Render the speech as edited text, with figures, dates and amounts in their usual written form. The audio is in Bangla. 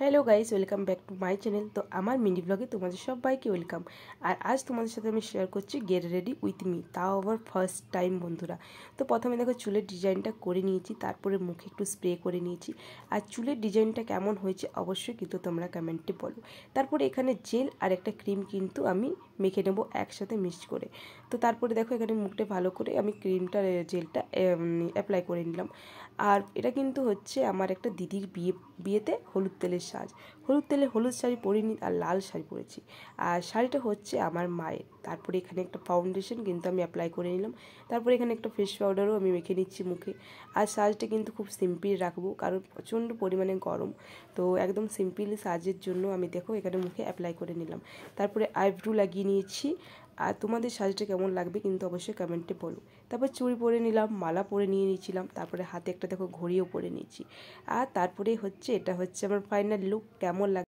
Hello guys, welcome back to my channel. তো আমার মিনি ব্লগে তোমাদের সবাইকে ওয়েলকাম। আর আজ তোমাদের সাথে আমি শেয়ার করছি গেট রেডি উইথ মি, তাও আবার ফার্স্ট টাইম বন্ধুরা। তো প্রথমে দেখো চুলের ডিজাইনটা করে নিয়েছি, তারপরে মুখে একটু স্প্রে করে নিয়েছি। আর চুলের ডিজাইনটা কেমন হয়েছে অবশ্যই কিন্তু তোমরা কমেন্টে বলো। তারপরে এখানে জেল আর একটা ক্রিম কিন্তু আমি মেখে নেবো একসাথে মিক্স করে। তো তারপরে দেখো এখানে মুখটা ভালো করে আমি ক্রিমটা জেলটা অ্যাপ্লাই করে নিলাম। আর এটা কিন্তু হচ্ছে আমার একটা দিদির বিয়েতে হলুদ তেলের সাজ। হলুদ তেলে হলুদ শাড়ি পরিনি আর লাল শাড়ি পরেছি। আর শাড়িটা হচ্ছে আমার মায়ের। তারপরে এখানে একটা ফাউন্ডেশন কিন্তু আমি অ্যাপ্লাই করে নিলাম। তারপরে এখানে একটা ফেস পাউডারও আমি মেখে নিচ্ছি মুখে। আর সাজটা কিন্তু খুব সিম্পল রাখবো, কারণ প্রচণ্ড পরিমাণে গরম। তো একদম সিম্পল সাজের জন্য আমি দেখো এখানে মুখে অ্যাপ্লাই করে নিলাম। তারপরে আইব্রু লাগিয়ে নিয়েছি। আর তোমাদের সাজটা কেমন লাগবে কিন্তু অবশ্যই কমেন্টে বলো। তারপর চুড়ি পরে নিলাম, মালা পরে নিয়েছিলাম, তারপরে হাতে একটা দেখো ঘড়িও পরে নিয়েছি। আর তারপরে হচ্ছে এটা হচ্ছে আমার ফাইনাল লুক। কেমন লাগে